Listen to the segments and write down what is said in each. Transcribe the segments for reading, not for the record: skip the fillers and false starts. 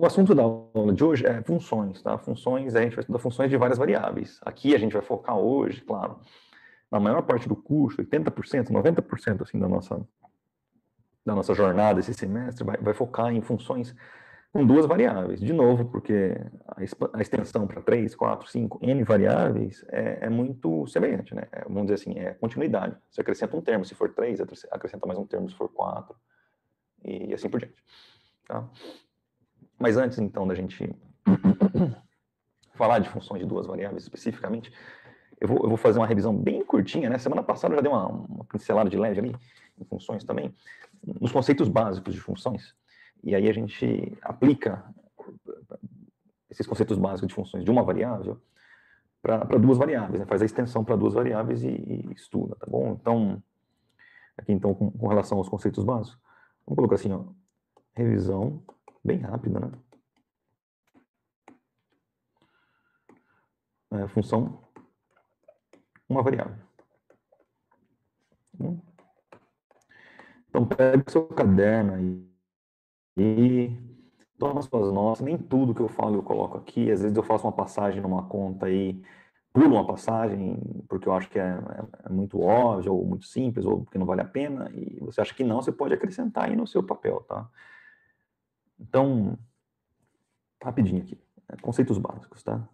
o assunto da aula de hoje é funções, tá? Funções, a gente vai estudar funções de várias variáveis. Aqui a gente vai focar hoje, claro, na maior parte do curso, 80%, 90% assim, da nossa jornada esse semestre, vai focar em funções com duas variáveis. De novo, porque a extensão para 3, 4, 5, N variáveis é muito semelhante, né? Vamos dizer assim, é continuidade. Você acrescenta um termo se for 3, acrescenta mais um termo se for 4, e assim por diante. Tá? Mas antes, então, da gente falar de funções de duas variáveis especificamente, eu vou fazer uma revisão bem curtinha, né? Semana passada eu já dei uma pincelada de leve ali, em funções também, nos conceitos básicos de funções. E aí a gente aplica esses conceitos básicos de funções de uma variável para duas variáveis, né? Faz a extensão para duas variáveis e estuda, tá bom? Então, aqui então, com relação aos conceitos básicos, vamos colocar assim, ó, revisão bem rápida, né? Função, uma variável. Então, pega o seu caderno aí e toma suas notas. Nem tudo que eu falo eu coloco aqui. Às vezes eu faço uma passagem numa conta aí, pulo uma passagem porque eu acho que é muito óbvio, ou muito simples, ou porque não vale a pena, e você acha que não, você pode acrescentar aí no seu papel, tá? Então, rapidinho aqui. Conceitos básicos, tá?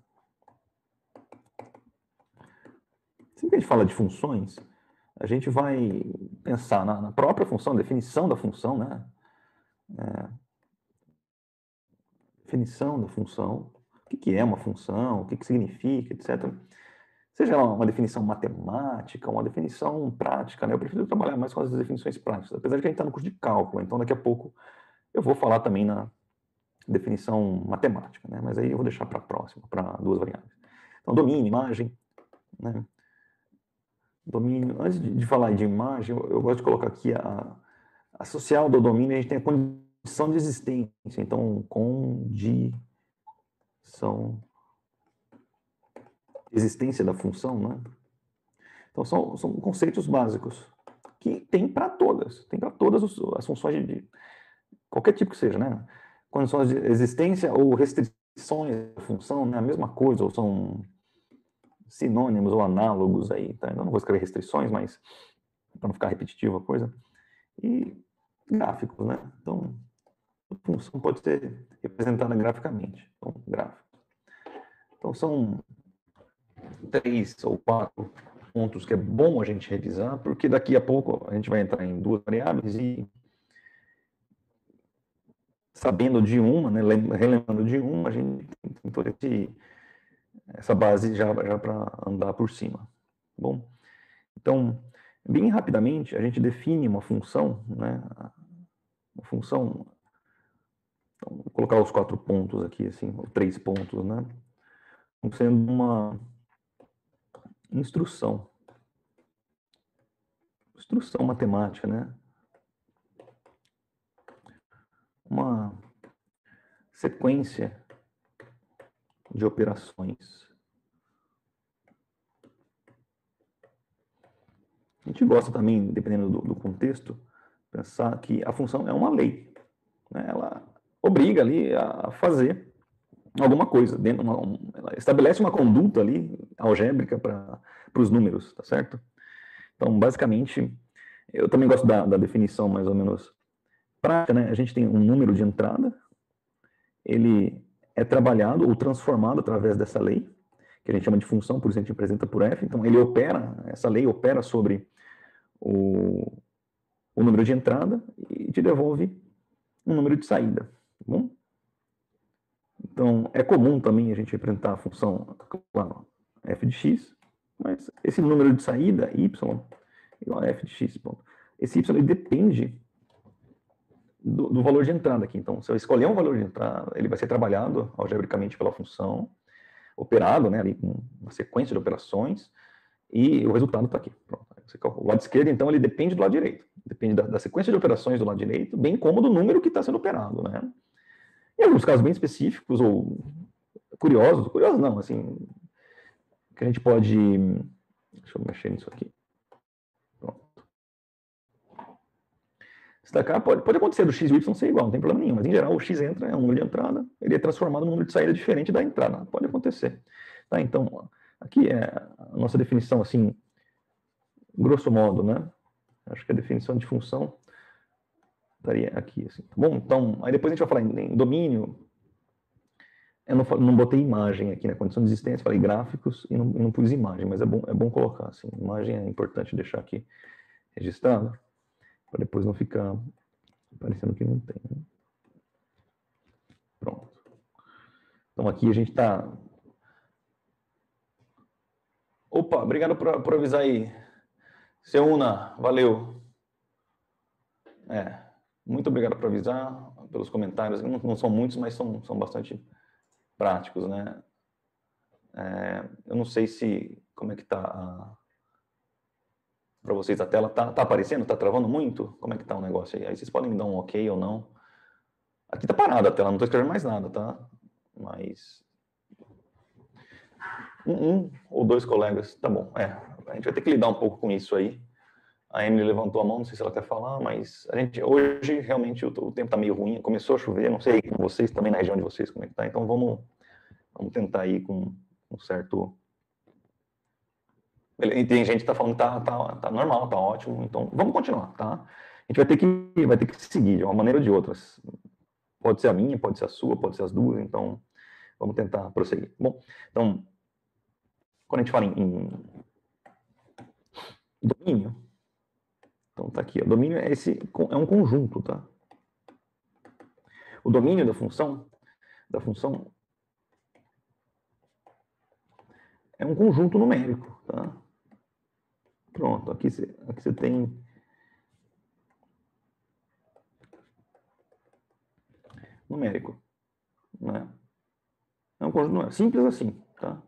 Sempre que a gente fala de funções, a gente vai pensar na própria função, definição da função, né? Definição da função, o que é uma função, o que significa, etc. Seja ela uma definição matemática, uma definição prática, né? Eu prefiro trabalhar mais com as definições práticas, apesar de que a gente está no curso de cálculo, então daqui a pouco eu vou falar também na definição matemática, né? Mas aí eu vou deixar para a próxima, para duas variáveis. Então, domínio, imagem, né? Domínio, antes de falar de imagem, eu gosto de colocar aqui a social do domínio, a gente tem a condição de existência, então, condição existência da função, né? Então são conceitos básicos que tem para todas as funções de qualquer tipo que seja, né? Condições de existência ou restrições da função, né? A mesma coisa, ou são sinônimos ou análogos aí, tá? Eu não vou escrever restrições, mas para não ficar repetitiva a coisa. E gráficos, né? Então, a função pode ser representada graficamente. Então, gráfico. Então, são 3 ou 4 pontos que é bom a gente revisar, porque daqui a pouco a gente vai entrar em duas variáveis e sabendo de uma, né, relembrando de uma, a gente tem toda essa base já para andar por cima. Bom, então, bem rapidamente, a gente define uma função, né, uma função, então, vou colocar os 4 pontos aqui, assim, ou 3 pontos, né, como sendo uma instrução matemática, né, uma sequência de operações. A gente gosta também, dependendo do contexto, pensar que a função é uma lei, né? Ela obriga ali a fazer alguma coisa, ela estabelece uma conduta ali algébrica para os números, tá certo? Então, basicamente, eu também gosto da definição mais ou menos prática, né? A gente tem um número de entrada, ele é trabalhado ou transformado através dessa lei, que a gente chama de função, por isso a gente representa por f. Então, ele opera, essa lei opera sobre o número de entrada e te devolve um número de saída, tá bom? Então, é comum também a gente representar a função, claro, f de x, mas esse número de saída, y, igual a f de x, ponto. Esse y ele depende do valor de entrada aqui. Então, se eu escolher um valor de entrada, ele vai ser trabalhado algebricamente pela função, operado, né, ali com uma sequência de operações, e o resultado está aqui. Pronto. O lado esquerdo, então, ele depende do lado direito. Depende da sequência de operações do lado direito, bem como do número que está sendo operado, né? Em alguns casos bem específicos ou curiosos não, assim, que a gente pode... Deixa eu mexer nisso aqui. Pronto. destacar, pode acontecer do x e o y ser igual, não tem problema nenhum, mas em geral o x entra, é um número de entrada, ele é transformado num número de saída diferente da entrada, pode acontecer. Tá, então, aqui é a nossa definição, assim, grosso modo, né? Acho que a definição de função estaria aqui, assim, tá bom? Então, aí depois a gente vai falar em domínio. Eu não botei imagem aqui na condição de existência, falei gráficos e não pus imagem, mas é bom colocar, assim, imagem é importante deixar aqui registrado, para depois não ficar parecendo que não tem, né? Pronto. Então aqui a gente está... Opa, obrigado por avisar aí. Seuna, valeu. Muito obrigado por avisar, pelos comentários, não são muitos, mas são bastante práticos, né? Eu não sei se... Como é que tá para vocês a tela? Tá aparecendo? Tá travando muito? Como é que tá o negócio aí? Aí vocês podem me dar um ok ou não. Aqui tá parada a tela, não tô escrevendo mais nada, tá? Mas... Um ou dois colegas, tá bom. A gente vai ter que lidar um pouco com isso aí. A Emily levantou a mão, não sei se ela quer falar, mas a gente, hoje realmente o tempo tá meio ruim, começou a chover, não sei com vocês, também na região de vocês como é que tá, então vamos tentar ir com um certo... E tem gente que tá falando que tá normal, tá ótimo, então vamos continuar, tá? A gente vai ter que seguir de uma maneira ou de outra. Pode ser a minha, pode ser a sua, pode ser as duas, então vamos tentar prosseguir. Bom, então, quando a gente fala em domínio, então tá aqui, o domínio é um conjunto, tá? O domínio da função é um conjunto numérico, tá? Pronto, aqui você tem numérico, né? É um conjunto numérico, simples assim, tá?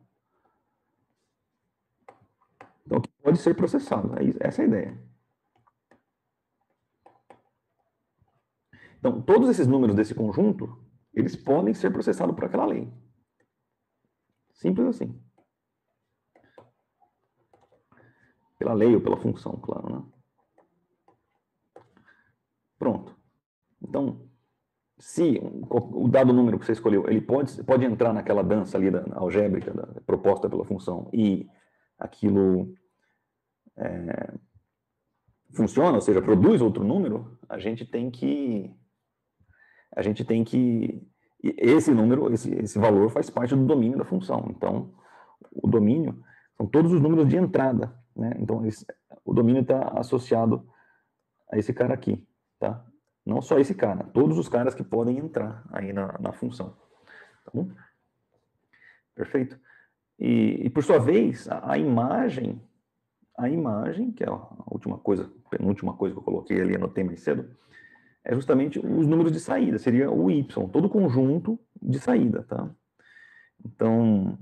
Então, que pode ser processado, essa é a ideia. Então, todos esses números desse conjunto, eles podem ser processados por aquela lei. Simples assim. Pela lei ou pela função, claro, né? Pronto. Então, se o dado número que você escolheu, ele pode entrar naquela dança ali da algébrica proposta pela função e aquilo funciona, ou seja, produz outro número, a gente tem que esse número, esse valor faz parte do domínio da função. Então, o domínio são todos os números de entrada, né? Então, o domínio está associado a esse cara aqui, tá? Não só esse cara, todos os caras que podem entrar aí na função, tá bom? Perfeito? E por sua vez, a imagem, que é a penúltima coisa que eu coloquei ali, anotei mais cedo, é justamente os números de saída, seria o y, todo o conjunto de saída, tá? Então,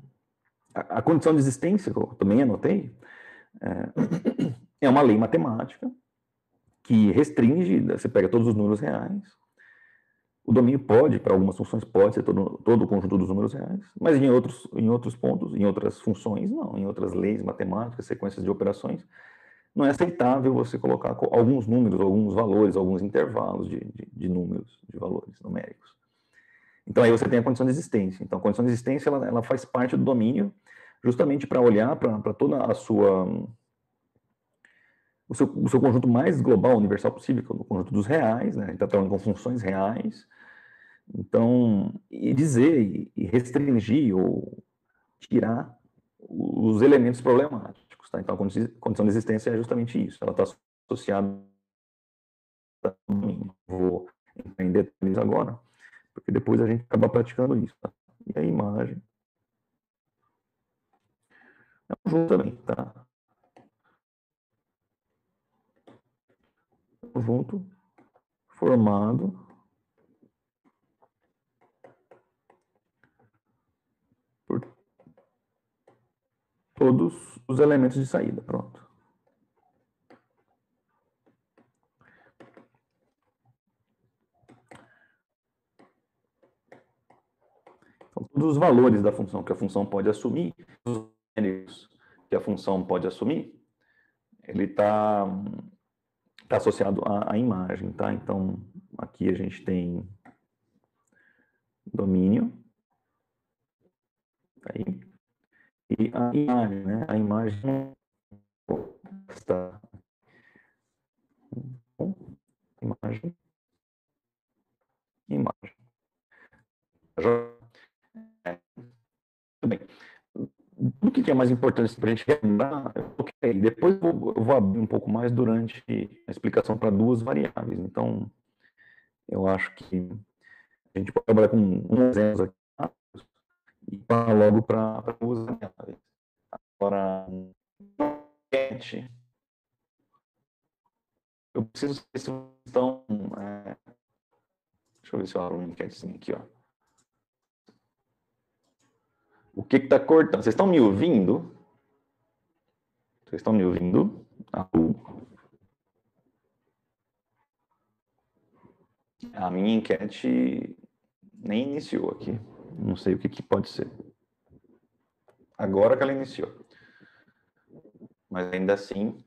a condição de existência, que eu também anotei, é uma lei matemática que restringe, você pega todos os números reais, o domínio pode, para algumas funções, pode ser todo o conjunto dos números reais, mas em outros pontos, em outras funções, não, em outras leis matemáticas, sequências de operações, não é aceitável você colocar alguns números, alguns valores, alguns intervalos de números, de valores numéricos. Então aí você tem a condição de existência. Então a condição de existência ela faz parte do domínio justamente para olhar para toda o seu conjunto mais global, universal possível, que é o conjunto dos reais, né? A gente está trabalhando com funções reais. Então, e dizer, e restringir ou tirar os elementos problemáticos, tá? Então a condição de existência é justamente isso, ela está associada a domínio. Vou entrar em detalhes agora, porque depois a gente acaba praticando isso, tá? E a imagem é um conjunto também, tá? Conjunto formado por todos os elementos de saída, pronto. Então, todos os valores da função que a função pode assumir, os que a função pode assumir, ele está está associado à imagem, tá? Então, aqui a gente tem domínio, aí, e a imagem, né? A imagem está imagem, imagem. Tudo bem. O que é mais importante para a gente lembrar? Okay, depois eu vou abrir um pouco mais durante a explicação para duas variáveis. Então, eu acho que a gente pode trabalhar com um exemplo aqui e passar logo para duas variáveis. Agora, eu preciso saber se vocês estão. Deixa eu ver se eu abro uma enquetezinha aqui, ó. O que está cortando? Vocês estão me ouvindo? Vocês estão me ouvindo? A minha enquete nem iniciou aqui. Não sei o que pode ser. Agora que ela iniciou. Mas ainda assim.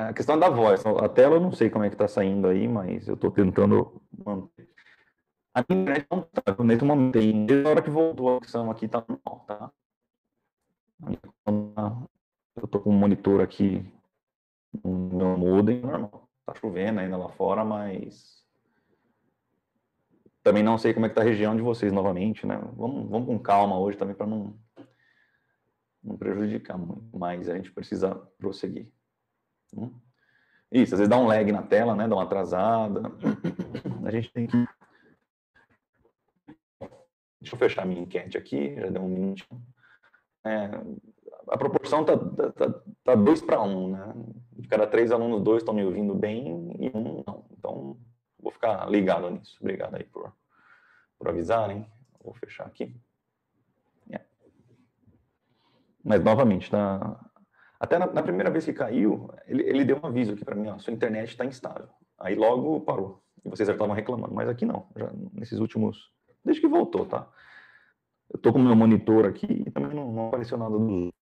A questão da voz. A tela eu não sei como é que está saindo aí, mas eu estou tentando manter. A minha internet não está. Nesse momento, desde a hora que voltou a opção aqui, está normal, tá? Eu estou com um monitor aqui no meu modem, normal. Está chovendo ainda lá fora, mas também não sei como é que está a região de vocês novamente, né? Vamos com calma hoje também para não prejudicar muito, mas a gente precisa prosseguir. Isso, às vezes dá um lag na tela, né? Dá uma atrasada. A gente tem que... Deixa eu fechar minha enquete aqui, já deu um minuto. A proporção tá 2 para 1, né? De cada 3 alunos, 2 estão me ouvindo bem e 1 não. Então, vou ficar ligado nisso. Obrigado aí por avisarem. Vou fechar aqui. Mas, novamente, até na primeira vez que caiu, ele deu um aviso aqui para mim, ó, sua internet está instável. Aí logo parou. E vocês já estavam reclamando. Mas aqui não. Já nesses últimos... Desde que voltou, tá? Eu estou com o meu monitor aqui e também não apareceu nada do...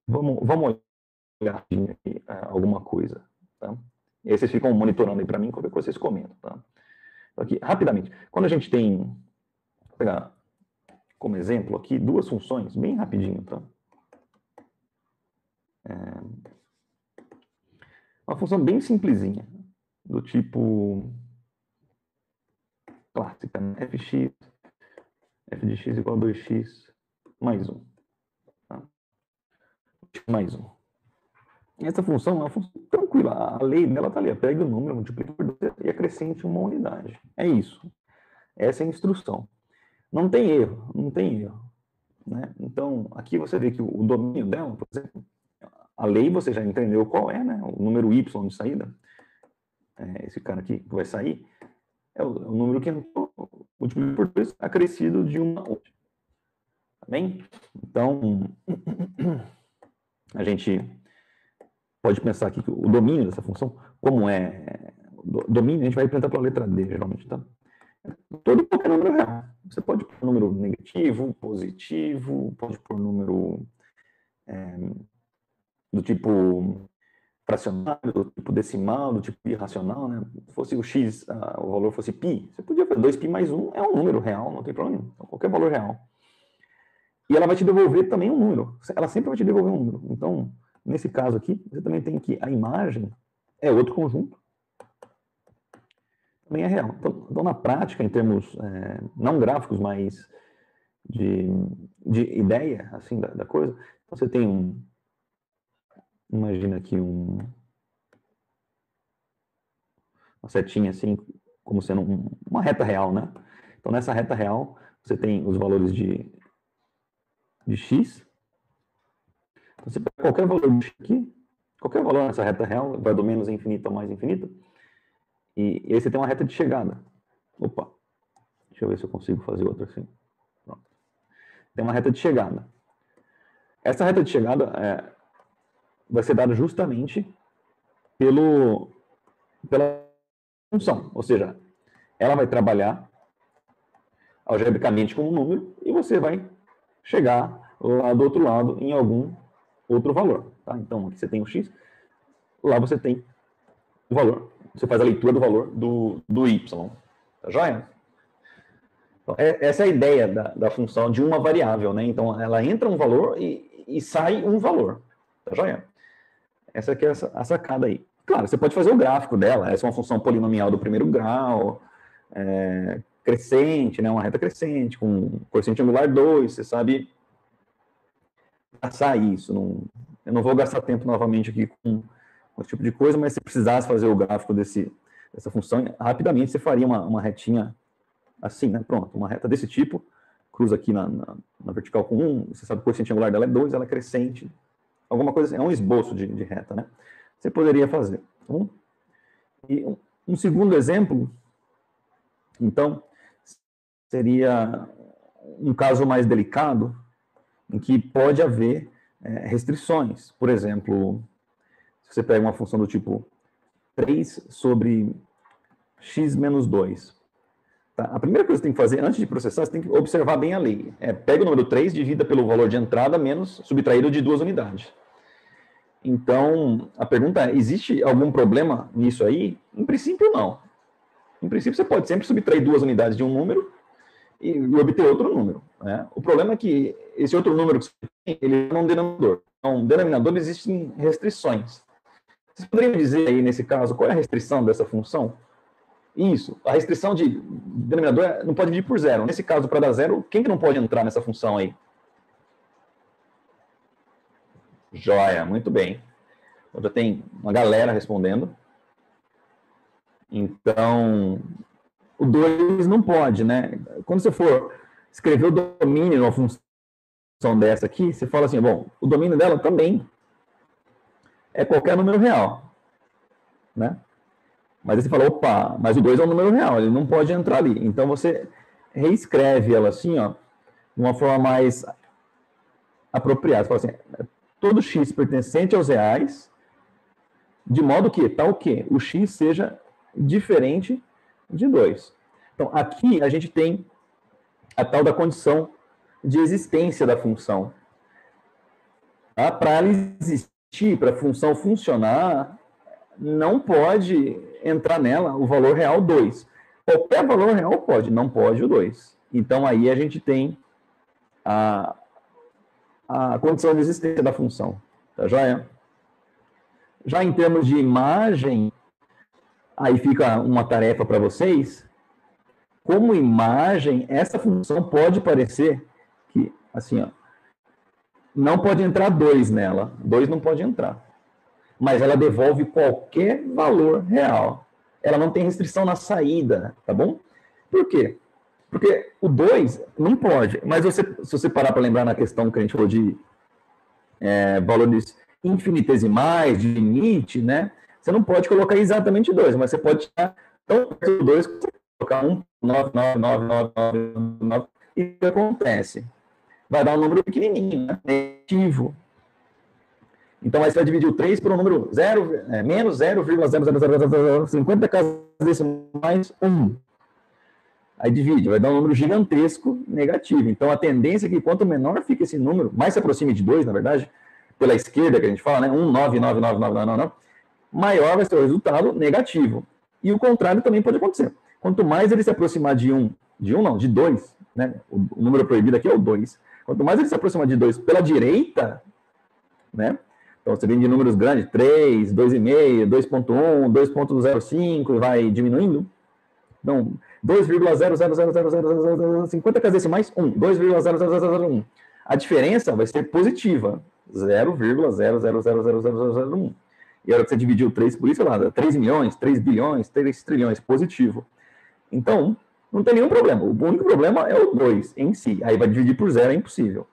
Vamos olhar aqui, alguma coisa, tá? E aí vocês ficam monitorando aí para mim, qualquer coisa vocês comentam, tá? Aqui, rapidamente, quando a gente tem... Vou pegar como exemplo aqui duas funções, bem rapidinho, tá? Uma função bem simplesinha, do tipo clássica, né? f de x igual a 2x mais 1. Tá? Mais 1. Essa função é uma função tranquila, a lei dela está ali, pega o número, multiplica por 2 e acrescente uma unidade. É isso. Essa é a instrução. Não tem erro, não tem erro. Né? Então, aqui você vê que o domínio dela, por exemplo, a lei você já entendeu qual é, né? O número y de saída, esse cara aqui que vai sair, é o número que entrou, multiplicado por 2, acrescido de uma outra. Tá bem? Então, a gente pode pensar aqui que o domínio dessa função, como é domínio, a gente vai representar pela letra D, geralmente, tá? Todo qualquer número real. Você pode pôr número negativo, positivo, pode pôr número do tipo fracionário, do tipo decimal, do tipo irracional, né? Se fosse o x, o valor fosse π, você podia fazer 2π mais 1 é um número real, não tem problema nenhum. Então, qualquer valor real. E ela vai te devolver também um número. Ela sempre vai te devolver um número. Então, nesse caso aqui, você também tem que a imagem é outro conjunto. Também é real. Então na prática, em termos não gráficos, mas de ideia assim da coisa, então você tem imagina aqui uma setinha assim, como sendo uma reta real, né? Então nessa reta real, você tem os valores de x. Então você pega qualquer valor de x aqui, qualquer valor nessa reta real, vai do menos infinito ao mais infinito, e aí você tem uma reta de chegada. Opa, deixa eu ver se eu consigo fazer outra assim. Pronto. Tem uma reta de chegada. Essa reta de chegada vai ser dada justamente pela função, ou seja, ela vai trabalhar algebricamente com um número e você vai chegar lá do outro lado em algum outro valor. Tá? Então, aqui você tem o x, lá você tem o valor, você faz a leitura do valor do y, tá joia? Então, essa é a ideia da função de uma variável, né? Então, ela entra um valor e sai um valor, tá joia? Essa aqui é a sacada aí. Claro, você pode fazer o gráfico dela, essa é uma função polinomial do primeiro grau, crescente, né? Uma reta crescente, com quociente angular 2, você sabe traçar isso. Eu não vou gastar tempo novamente aqui com esse tipo de coisa, mas se precisasse fazer o gráfico dessa função, rapidamente você faria uma retinha assim, né? Pronto, uma reta desse tipo, cruza aqui na vertical com 1, você sabe que o quociente angular dela é 2, ela é crescente, alguma coisa, é um esboço de reta, né? Você poderia fazer. Tá bom? E um segundo exemplo, então, seria um caso mais delicado, em que pode haver restrições. Por exemplo, se você pega uma função do tipo 3 sobre x menos 2. Tá? A primeira coisa que você tem que fazer, antes de processar, você tem que observar bem a lei. Pega o número 3, divida pelo valor de entrada, menos subtraído de 2 unidades. Então, a pergunta é, existe algum problema nisso aí? Em princípio, não. Em princípio, você pode sempre subtrair 2 unidades de um número e obter outro número. Né? O problema é que esse outro número que você tem, ele é um denominador. Então, no denominador existem restrições. Vocês poderiam dizer aí, nesse caso, qual é a restrição dessa função? Isso, a restrição de denominador não pode dividir por zero. Nesse caso, para dar zero, quem que não pode entrar nessa função aí? Joia, muito bem. Então, já tem uma galera respondendo. Então, o 2 não pode, né? Quando você for escrever o domínio numa função dessa aqui, você fala assim, bom, o domínio dela também é qualquer número real, né? Mas aí você fala, opa, mas o 2 é um número real, ele não pode entrar ali. Então, você reescreve ela assim, ó, de uma forma mais apropriada. Você fala assim, todo x pertencente aos reais, de modo que, tal que, o x seja diferente de 2. Então, aqui a gente tem a tal da condição de existência da função. Tá? Para ela existir, para a função funcionar, não pode entrar nela o valor real 2. Qualquer valor real pode, não pode o 2. Então, aí a gente tem a condição de existência da função. Tá joia? Já em termos de imagem, aí fica uma tarefa para vocês. Como imagem, essa função pode parecer que, assim, ó, não pode entrar 2 nela. 2 não pode entrar. Mas ela devolve qualquer valor real. Ela não tem restrição na saída, tá bom? Por quê? Porque o 2 não pode. Mas se você parar para lembrar na questão que a gente falou de valores infinitesimais, de limite, né? Você não pode colocar exatamente 2, mas você pode tirar tão perto do 2 que você colocar 1, 9, 9, 9, 9, 9, 9, e o que acontece? Vai dar um número pequenininho, né? Negativo. Então, aí você vai dividir o 3 por um número menos 0,00050 casas decimais 1. Aí divide, vai dar um número gigantesco negativo. Então, a tendência é que quanto menor fica esse número, mais se aproxime de 2, na verdade, pela esquerda que a gente fala, né? 1, 9, 9, 9, 9, 9, 9, maior vai ser o resultado negativo. E o contrário também pode acontecer. Quanto mais ele se aproximar de 2, né? O número proibido aqui é o 2. Quanto mais ele se aproximar de 2 pela direita, né? Então, você vem de números grandes, 3, 2,5, 2,1, 2,05, e vai diminuindo. Então, 2,0000050 casas decimais 1, 2,00001. A diferença vai ser positiva, 0,000001. E a hora que você dividiu 3 por isso, lá, 3 milhões, 3 bilhões, 3 trilhões, positivo. Então, não tem nenhum problema. O único problema é o 2 em si. Aí vai dividir por 0, é impossível.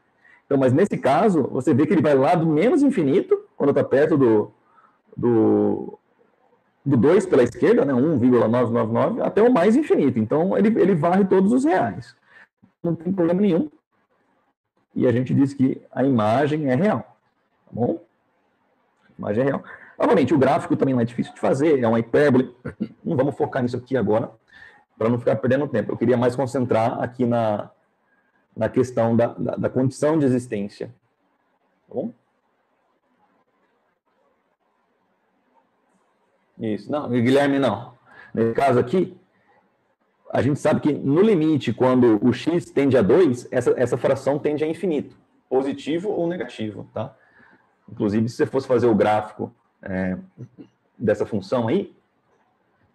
Então, mas nesse caso, você vê que ele vai lá do menos infinito, quando está perto do 2 pela esquerda, né, 1,999, até o mais infinito. Então, ele varre todos os reais. Não tem problema nenhum. E a gente diz que a imagem é real. Tá bom? A imagem é real. Novamente, o gráfico também não é difícil de fazer, é uma hipérbole. Não vamos focar nisso aqui agora, para não ficar perdendo tempo. Eu queria mais concentrar aqui na questão da condição de existência. Tá bom? Isso. Não, Guilherme, não. Nesse caso aqui, a gente sabe que no limite, quando o x tende a 2, essa fração tende a infinito, positivo ou negativo, tá? Inclusive, se você fosse fazer o gráfico dessa função aí,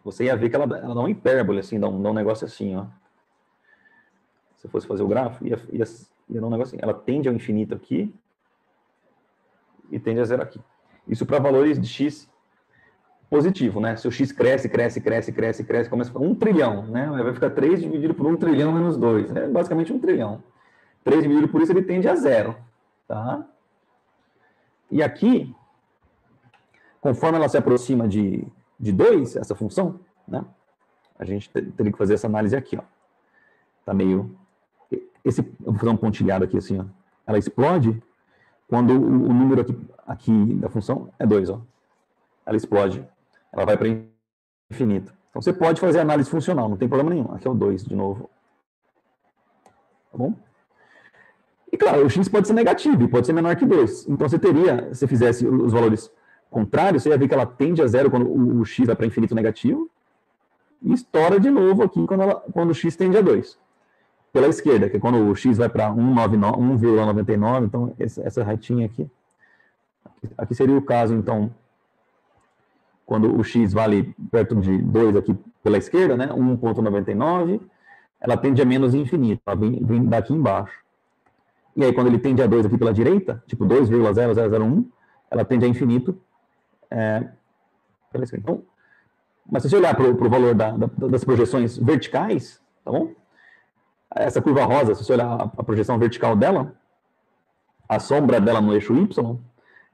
você ia ver que ela dá uma hipérbole, assim, dá um negócio assim, ó. Se você fosse fazer o gráfico, ia dar um negócio assim. Ela tende ao infinito aqui e tende a zero aqui. Isso para valores de x positivo, né? Se o x cresce, começa a ficar 1 trilhão, né? Vai ficar 3 dividido por 1 trilhão menos 2. É basicamente 1 trilhão. 3 dividido por isso, ele tende a zero, tá? E aqui, conforme ela se aproxima de 2, essa função, né? A gente teria que fazer essa análise aqui, ó. Tá meio... eu vou fazer um pontilhado aqui, assim, ó. Ela explode quando o número aqui da função é 2, ó. Ela explode. Ela vai para infinito. Então, você pode fazer análise funcional, não tem problema nenhum. Aqui é o 2, de novo. Tá bom? E, claro, o x pode ser negativo, pode ser menor que 2. Então, você teria, se fizesse os valores contrários, você ia ver que ela tende a zero quando o x vai para infinito negativo, e estoura de novo aqui quando o x tende a 2. Pela esquerda, que é quando o x vai para 1,99, então essa retinha aqui. Aqui seria o caso, então, quando o x vale perto de 2 aqui pela esquerda, né, 1,99, ela tende a menos infinito, ela vem daqui embaixo. E aí, quando ele tende a 2 aqui pela direita, tipo 2,0001, ela tende a infinito pela esquerda. Então, mas se você olhar para o valor das projeções verticais, tá bom? Essa curva rosa, se você olhar a projeção vertical dela, a sombra dela no eixo Y,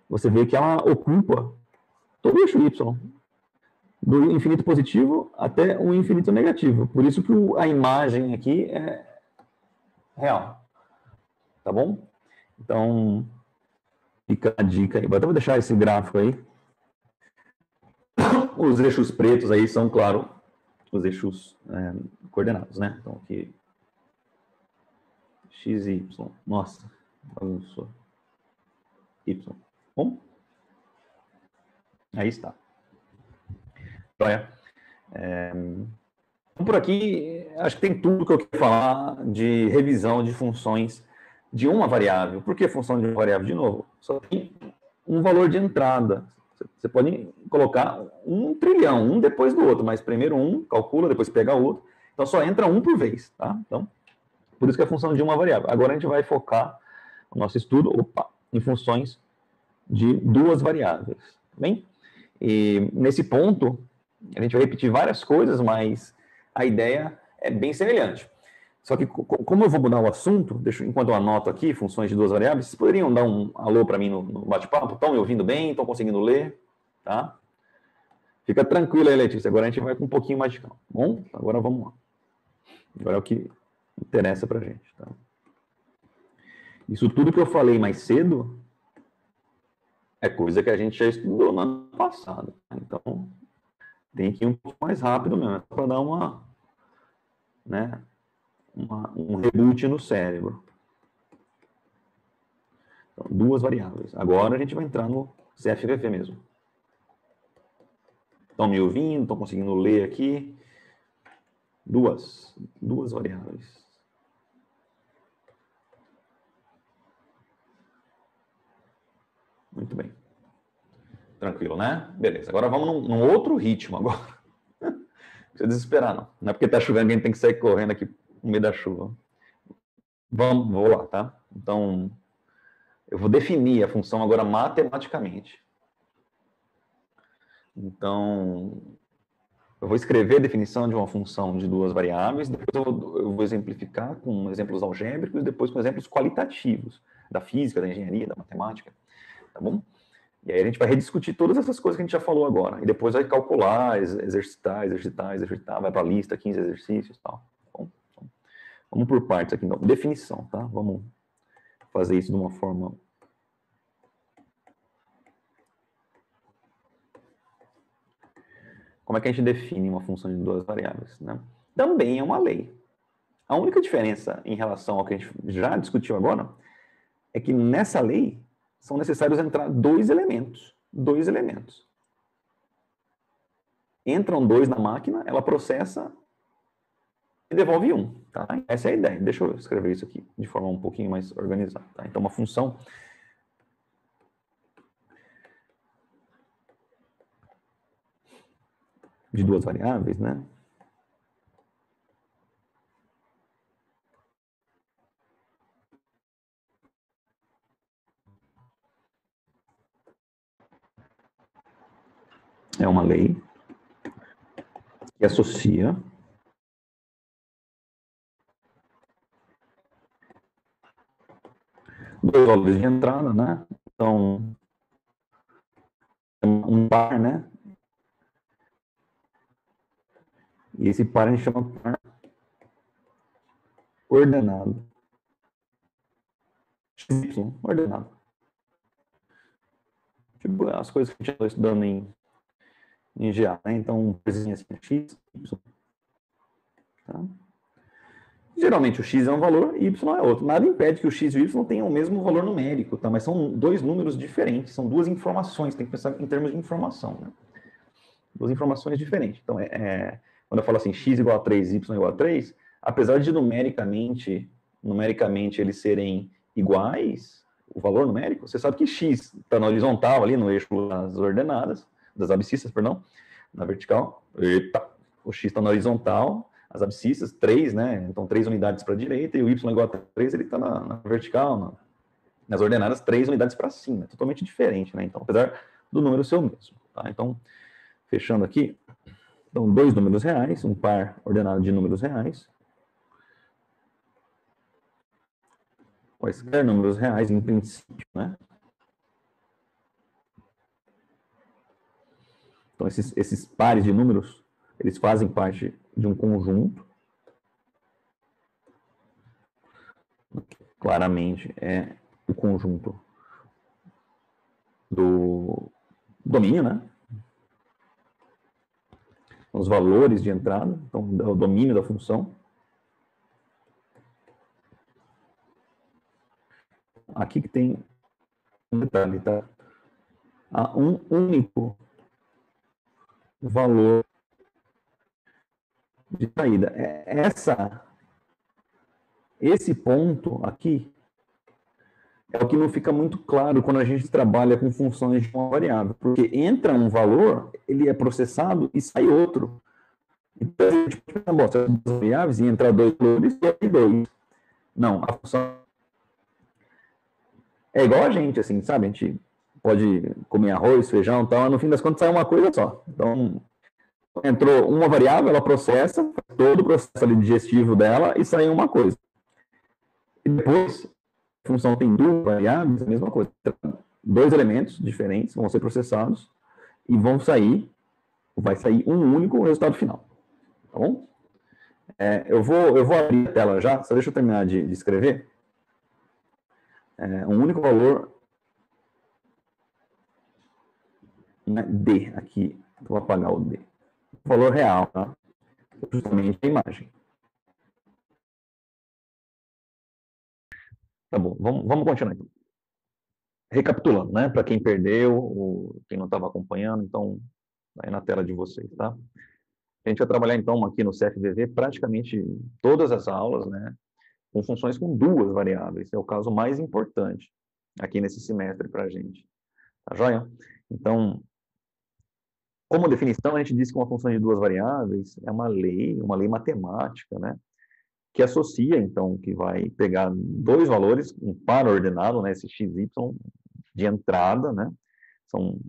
você vê que ela ocupa todo o eixo Y, do infinito positivo até o infinito negativo. Por isso que a imagem aqui é real. Tá bom? Então, fica a dica aí. Vou até deixar esse gráfico aí. Os eixos pretos aí são, claro, os eixos coordenados, né? Então, aqui, x e y. Nossa, bagunçou. Y. Bom? Aí está. Joia. Então, por aqui, acho que tem tudo que eu quero falar de revisão de funções de uma variável. Por que função de uma variável? De novo, só tem um valor de entrada. Você pode colocar 1 trilhão, um depois do outro, mas primeiro um, calcula, depois pega o outro. Então, só entra um por vez, tá? Então, por isso que é a função de uma variável. Agora, a gente vai focar o nosso estudo em funções de duas variáveis, tá bem? E nesse ponto, a gente vai repetir várias coisas, mas a ideia é bem semelhante. Só que, como eu vou mudar o assunto, enquanto eu anoto aqui funções de duas variáveis, vocês poderiam dar um alô para mim no bate-papo? Estão me ouvindo bem? Estão conseguindo ler? Tá? Fica tranquilo aí, Letícia. Agora a gente vai com um pouquinho mais de calma. Bom, agora vamos lá. Agora é o que interessa para a gente. Tá? Isso tudo que eu falei mais cedo é coisa que a gente já estudou no ano passado. Então, tem que ir um pouco mais rápido mesmo, para dar um reboot no cérebro. Então, duas variáveis. Agora a gente vai entrar no CFVV mesmo. Estão me ouvindo? Estão conseguindo ler aqui? Duas variáveis. Muito bem. Tranquilo, né? Beleza. Agora vamos num outro ritmo agora. Não precisa desesperar, não. Não é porque está chovendo que a gente tem que sair correndo aqui no meio da chuva. Vou lá, tá? Então, eu vou definir a função agora matematicamente. Então, eu vou escrever a definição de uma função de duas variáveis, depois eu vou exemplificar com exemplos algébricos, e depois com exemplos qualitativos, da física, da engenharia, da matemática, tá bom? E aí a gente vai rediscutir todas essas coisas que a gente já falou agora, e depois vai calcular, exercitar, vai para a lista, 15 exercícios e tal. Tá bom? Então, vamos por partes aqui, então. Definição, tá? Vamos fazer isso de uma forma... Como é que a gente define uma função de duas variáveis, né? Também é uma lei. A única diferença em relação ao que a gente já discutiu agora é que nessa lei são necessários entrar dois elementos. entram 2 na máquina, ela processa e devolve 1. Tá? Essa é a ideia. Deixa eu escrever isso aqui de forma um pouquinho mais organizada. Tá? Então, uma função de 2 variáveis, né? É uma lei que associa dois valores de entrada, né? Então, um par, né? E esse par a gente chama par ordenado. XY ordenado. Tipo, as coisas que a gente está estudando em GA, né? Então, coisinha assim, x, y. Tá? Geralmente o x é um valor e y é outro. Nada impede que o x e o y tenham o mesmo valor numérico, tá? Mas são 2 números diferentes, são 2 informações, tem que pensar em termos de informação, né? 2 informações diferentes. Então, quando eu falo assim, x igual a 3, y igual a 3, apesar de numericamente eles serem iguais, o valor numérico, você sabe que x está na horizontal ali, no eixo das ordenadas, das abscissas, perdão, na vertical. Eita! O x está na horizontal, as abscissas, 3, né? Então, 3 unidades para a direita, e o y igual a 3, ele está na vertical, nas ordenadas, 3 unidades para cima. Totalmente diferente, né? Então, apesar do número ser o mesmo. Tá? Então, fechando aqui, então, 2 números reais, um par ordenado de números reais. Quaisquer números reais, em princípio, né? Então, esses pares de números, eles fazem parte de um conjunto. Claramente, é o conjunto do domínio, né? Os valores de entrada, então, o domínio da função. Aqui que tem um detalhe, tá? Há um único valor de saída. Esse ponto aqui é o que não fica muito claro quando a gente trabalha com funções de uma variável, porque entra um valor, ele é processado e sai outro. Então, a gente pode pensar, bom, se as duas variáveis e entrar 2 valores, e aí 2. Não, a função é igual a gente, assim, sabe? A gente pode comer arroz, feijão e tal, mas no fim das contas sai uma coisa só. Então, entrou uma variável, ela processa, todo o processo ali digestivo dela e sai uma coisa. E depois, a função tem 2 variáveis, a mesma coisa. 2 elementos diferentes vão ser processados e vai sair um único resultado final. Tá bom? Eu vou abrir a tela já, só deixa eu terminar de escrever. Um único valor, né, D aqui. Vou apagar o D. O valor real, tá? Justamente a imagem. Tá bom, vamos continuar então. Recapitulando, né? Para quem perdeu, quem não estava acompanhando, então, aí na tela de vocês, tá? A gente vai trabalhar então aqui no CFVV praticamente todas as aulas, né? Com funções com 2 variáveis. É o caso mais importante aqui nesse semestre para a gente. Tá joia? Então, como definição, a gente diz que uma função de 2 variáveis é uma lei matemática, né? Que associa, então, que vai pegar 2 valores, um par ordenado, né? Esse x, y, de entrada, né?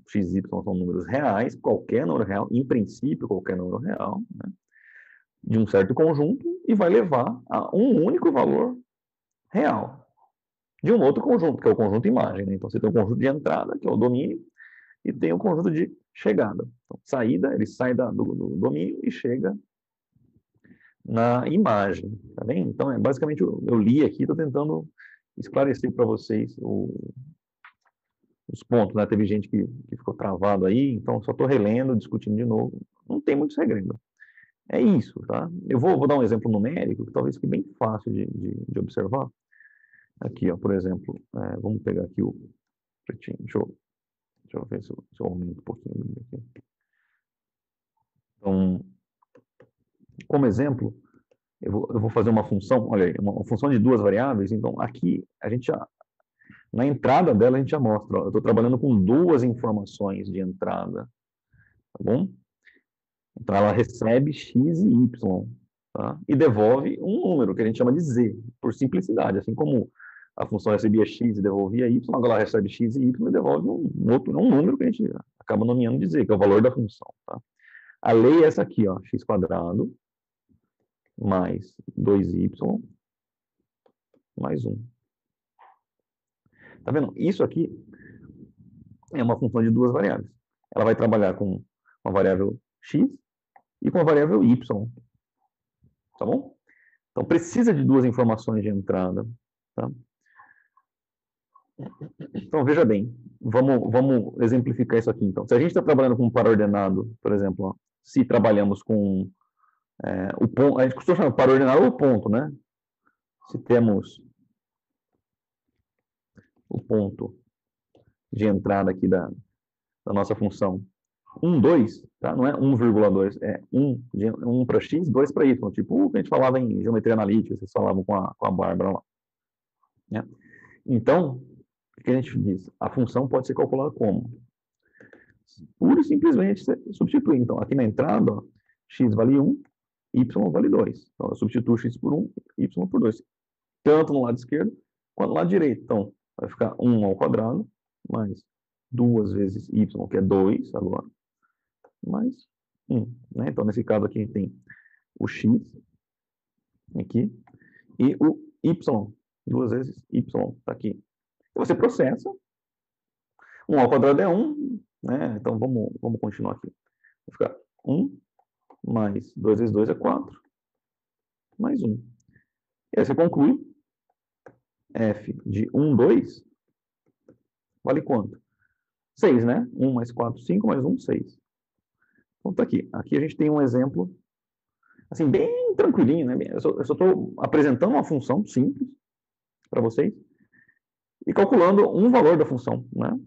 X, y são números reais, qualquer número real, em princípio, qualquer número real, né? De um certo conjunto, e vai levar a um único valor real de um outro conjunto, que é o conjunto imagem, né? Então, você tem o conjunto de entrada, que é o domínio, e tem o conjunto de chegada. Então, saída, ele sai do domínio e chega na imagem, tá bem? Então, basicamente, eu li aqui, estou tentando esclarecer para vocês os pontos, né? Teve gente que ficou travado aí, então só estou relendo, discutindo de novo. Não tem muito segredo. É isso, tá? Eu vou dar um exemplo numérico, que talvez fique bem fácil de observar. Aqui, ó, por exemplo, vamos pegar aqui o pretinho. Deixa eu ver se eu aumento um pouquinho aqui. Então, como exemplo, eu vou fazer uma função, olha aí, uma função de duas variáveis, então aqui a gente já, na entrada dela a gente já mostra, ó, eu estou trabalhando com duas informações de entrada, tá bom? Então ela recebe x e y, tá? E devolve um número que a gente chama de z, por simplicidade, assim como a função recebia x e devolvia y, agora ela recebe x e y e devolve um número que a gente acaba nomeando de z, que é o valor da função, tá? A lei é essa aqui, ó, x quadrado mais 2y mais 1. Tá vendo? Isso aqui é uma função de duas variáveis. Ela vai trabalhar com uma variável x e com a variável y. Tá bom? Então, precisa de duas informações de entrada. Tá? Então, veja bem. Vamos exemplificar isso aqui, então. Se a gente está trabalhando com um par ordenado, por exemplo, ó, se trabalhamos com o ponto, a gente costuma chamar de par ordenado ou ponto, né? Se temos o ponto de entrada aqui da nossa função 1, 2, tá? Não é 1,2, é 1 para x, 2 para y, tipo o que a gente falava em geometria analítica, vocês falavam com a Bárbara lá. Né? Então, o que a gente diz? A função pode ser calculada como? Pura e simplesmente substituir. Então, aqui na entrada, ó, x vale 1, y vale 2. Então, eu substituo x por 1, y por 2. Tanto no lado esquerdo quanto no lado direito. Então, vai ficar 1 ao quadrado, mais 2 vezes y, que é 2 agora, mais 1. Né? Então, nesse caso aqui, a gente tem o x aqui e o y, 2 vezes y, está aqui. Você processa, 1 ao quadrado é 1, né? Então, vamos continuar aqui. Vai ficar 1 mais 2 vezes 2 é 4, mais 1. E aí você conclui, f de 1, 2, vale quanto? 6, né? 1 mais 4, 5, mais 1, 6. Então, tá aqui. Aqui a gente tem um exemplo, assim, bem tranquilinho, né? Eu só estou apresentando uma função simples para vocês e calculando um valor da função, né?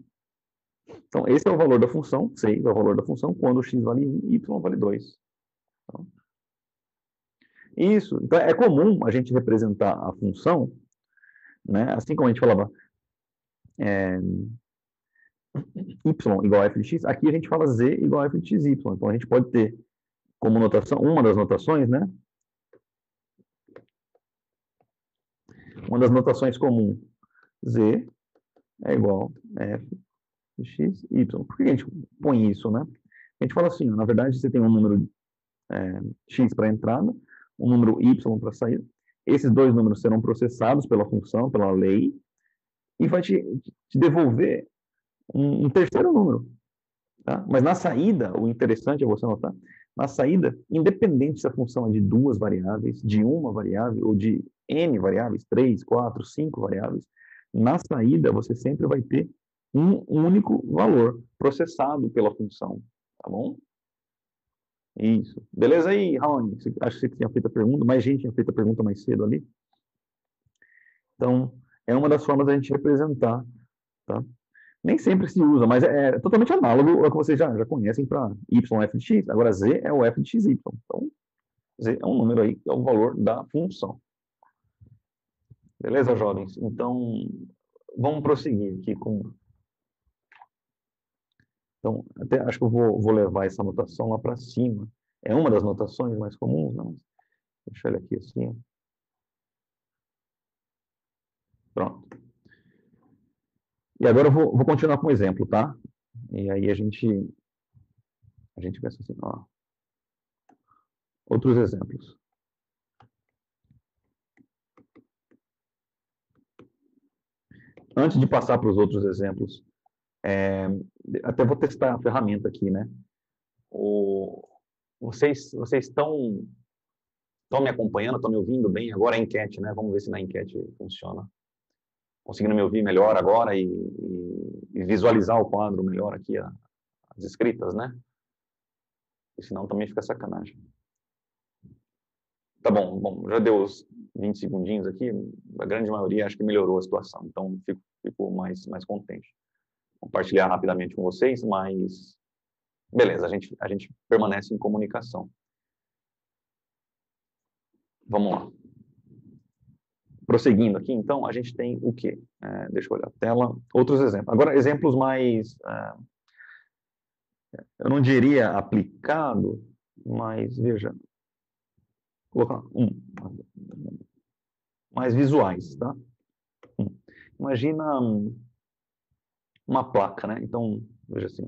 Então, esse é o valor da função, 6 é o valor da função, quando x vale 1 e y vale 2. Então, isso. Então, é comum a gente representar a função, né? Assim como a gente falava y igual a f de x, aqui a gente fala z igual a f de xy. Então, a gente pode ter como notação, uma das notações, né? Uma das notações comuns, z é igual a f de x, y. Por que a gente põe isso, né? A gente fala assim, na verdade, você tem um número x para entrada, um número y para saída. Esses dois números serão processados pela função, pela lei, e vai te devolver um terceiro número. Tá? Mas na saída, o interessante é você notar, na saída, independente se a função é de duas variáveis, de uma variável, ou de n variáveis, 3, 4, 5 variáveis, na saída você sempre vai ter um único valor processado pela função. Tá bom? Isso. Beleza aí, Raoni? Acho que você tinha feito a pergunta, mais gente tinha feito a pergunta mais cedo ali. Então, é uma das formas da gente representar, tá? Nem sempre se usa, mas é totalmente análogo ao que vocês já conhecem para y f de x. Agora, z é o f de xy. Então, z é um número aí, que é o valor da função. Beleza, jovens? Então, vamos prosseguir aqui com... Então, até acho que eu vou levar essa notação lá para cima. É uma das notações mais comuns, não? Deixa ele aqui assim. Pronto. E agora eu vou continuar com o exemplo, tá? E aí a gente pensa assim, ó. Outros exemplos. Antes de passar para os outros exemplos, até vou testar a ferramenta aqui, né? Vocês estão me acompanhando, estão me ouvindo bem? Agora a enquete, né? Vamos ver se na enquete funciona. Conseguindo me ouvir melhor agora e visualizar o quadro melhor aqui, as escritas, né? E senão também fica sacanagem. Tá bom, já deu os 20 segundinhos aqui, a grande maioria acho que melhorou a situação, então fico mais contente. Compartilhar rapidamente com vocês, mas Beleza, a gente permanece em comunicação. Vamos lá. Prosseguindo aqui, então, a gente tem o quê? Deixa eu olhar a tela. Outros exemplos. Agora, exemplos mais, eu não diria aplicado, mas, veja, vou colocar mais visuais, tá? Imagina uma placa, né? Então, veja assim,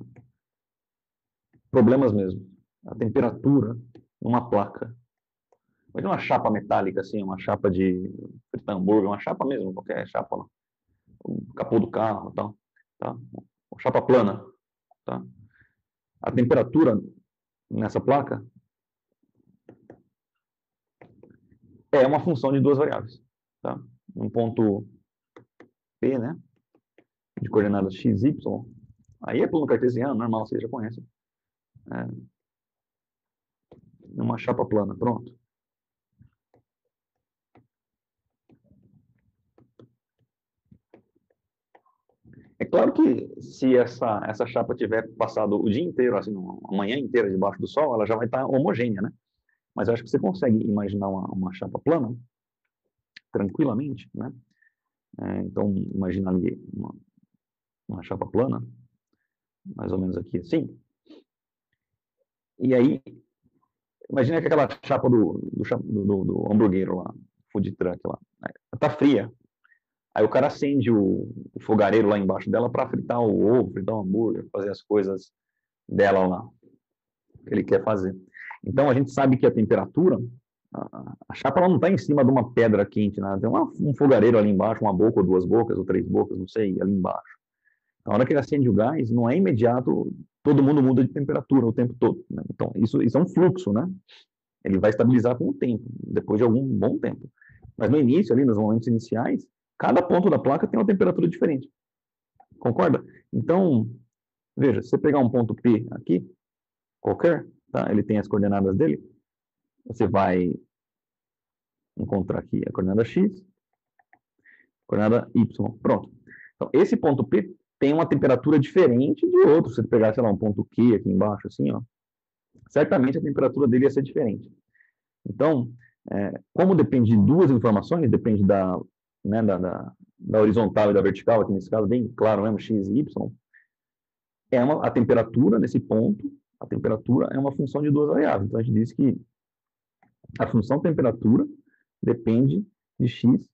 problemas mesmo. A temperatura numa placa. Imagina uma chapa metálica, assim, uma chapa de fritar hambúrguer, uma chapa mesmo, qualquer chapa, não. O capô do carro, tal, tá? Uma chapa plana, tá? A temperatura nessa placa é uma função de duas variáveis, tá? Um ponto P, né? De coordenadas x, y. Aí é plano cartesiano, normal, vocês já conhecem. Uma chapa plana, pronto. É claro que se essa chapa tiver passado o dia inteiro, assim, a manhã inteira debaixo do sol, ela já vai estar homogênea, né? Mas eu acho que você consegue imaginar uma chapa plana tranquilamente, né? Então, imagina ali uma chapa plana, mais ou menos aqui assim. E aí, imagina que aquela chapa do hamburguero lá, food truck lá, né? Tá fria. Aí o cara acende o fogareiro lá embaixo dela para fritar o ovo, fritar o hambúrguer, fazer as coisas dela lá, que ele quer fazer. Então, a gente sabe que a temperatura, a chapa ela não está em cima de uma pedra quente, né? Tem um fogareiro ali embaixo, uma boca ou duas bocas, ou três bocas, não sei, ali embaixo. Na hora que ele acende o gás, não é imediato, todo mundo muda de temperatura o tempo todo, né? Então, isso é um fluxo, né? Ele vai estabilizar com o tempo, depois de algum bom tempo. Mas no início, ali, nos momentos iniciais, cada ponto da placa tem uma temperatura diferente. Concorda? Então, veja, se você pegar um ponto P aqui, qualquer, tá? Ele tem as coordenadas dele, você vai encontrar aqui a coordenada x, coordenada y. Pronto. Então, esse ponto P tem uma temperatura diferente de outro. Se você pegar, sei lá, um ponto Q aqui embaixo, assim, ó, certamente a temperatura dele ia ser diferente. Então, como depende de duas informações, depende né, da horizontal e da vertical, aqui nesse caso, bem claro mesmo, x e y, a temperatura nesse ponto, a temperatura é uma função de duas variáveis. Então, a gente diz que a função temperatura depende de x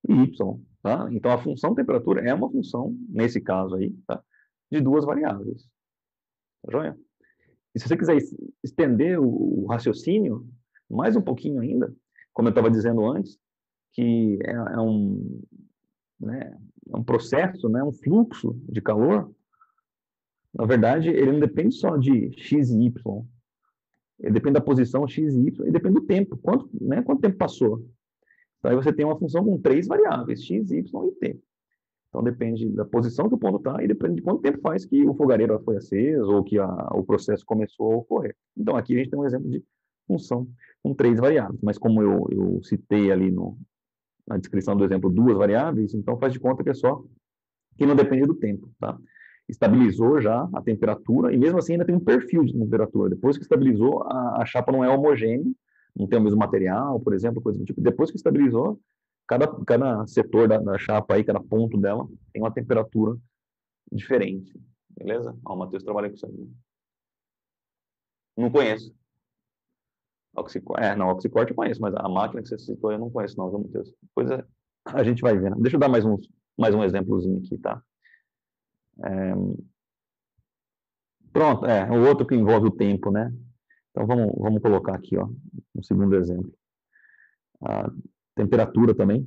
e y, tá? Então, a função temperatura é uma função, nesse caso aí, tá? De duas variáveis. Tá joia? E se você quiser estender o raciocínio mais um pouquinho ainda, como eu estava dizendo antes, que né, é um processo, né, um fluxo de calor, na verdade, ele não depende só de x e y, ele depende da posição x e y, e depende do tempo, quanto tempo passou. Então, aí você tem uma função com três variáveis, x, y e t. Então, depende da posição que o ponto está e depende de quanto tempo faz que o fogareiro foi aceso ou que o processo começou a ocorrer. Então, aqui a gente tem um exemplo de função com três variáveis, mas como eu citei ali na descrição do exemplo duas variáveis, então faz de conta que é só que não depende do tempo, tá? Estabilizou já a temperatura e mesmo assim ainda tem um perfil de temperatura. Depois que estabilizou, a chapa não é homogênea, não tem o mesmo material, por exemplo, coisa do tipo. Depois que estabilizou, cada setor da chapa aí, cada ponto dela, tem uma temperatura diferente. Beleza? Ó, o Matheus trabalha com isso aí. Não conheço. Não, Oxycorte eu conheço, mas a máquina que você citou eu não conheço não, viu, Matheus? Depois a gente vai vendo. Deixa eu dar mais um exemplozinho aqui, tá? Pronto, o outro que envolve o tempo, né? Então vamos colocar aqui, ó, um segundo exemplo. A temperatura também.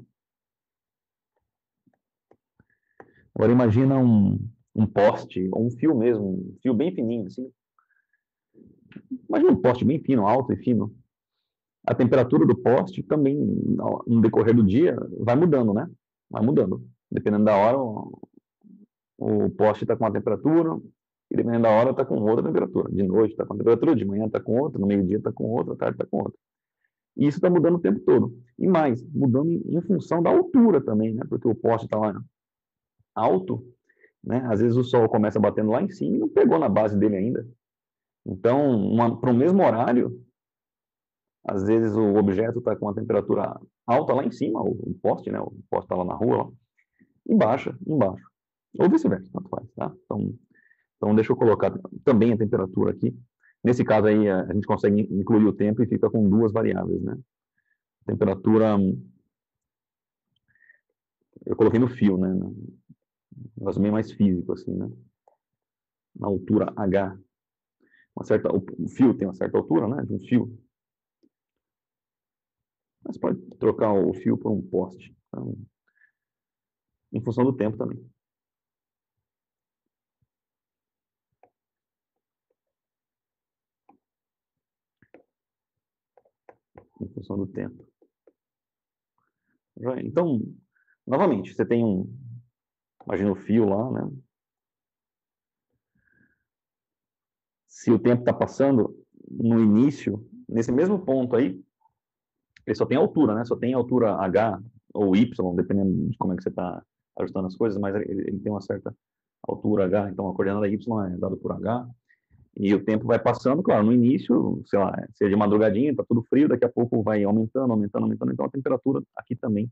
Agora imagina um poste, ou um fio mesmo, um fio bem fininho, assim. Imagina um poste bem fino, alto e fino. A temperatura do poste também, no decorrer do dia, vai mudando, né? Vai mudando. Dependendo da hora, o poste está com uma temperatura, e dependendo da hora está com outra temperatura. De noite está com uma temperatura, de manhã está com outra, no meio-dia está com outra, à tarde está com outra. E isso está mudando o tempo todo. E mais, mudando em função da altura também, né? Porque o poste está lá alto, né? Às vezes o sol começa batendo lá em cima e não pegou na base dele ainda. Então, para o mesmo horário, às vezes o objeto está com uma temperatura alta lá em cima, o poste, né? O poste está lá na rua, lá, e baixa embaixo. Ou vice-versa, tanto faz, tá? Então, deixa eu colocar também a temperatura aqui. Nesse caso aí, a gente consegue incluir o tempo e fica com duas variáveis, né? Temperatura, eu coloquei no fio, né? Um negócio bem mais físico, assim, né? Na altura H. O fio tem uma certa altura, né? De um fio. Mas pode trocar o fio por um poste. Então, em função do tempo também. Em função do tempo. Então, novamente, você tem imagina o fio lá, né? Se o tempo está passando, no início, nesse mesmo ponto aí, ele só tem altura, né? Só tem altura H ou Y, dependendo de como é que você está ajustando as coisas, mas ele tem uma certa altura H, então a coordenada Y é dada por H, e o tempo vai passando, claro, no início, sei lá, seja de madrugadinha, está tudo frio, daqui a pouco vai aumentando, aumentando, aumentando, então a temperatura aqui também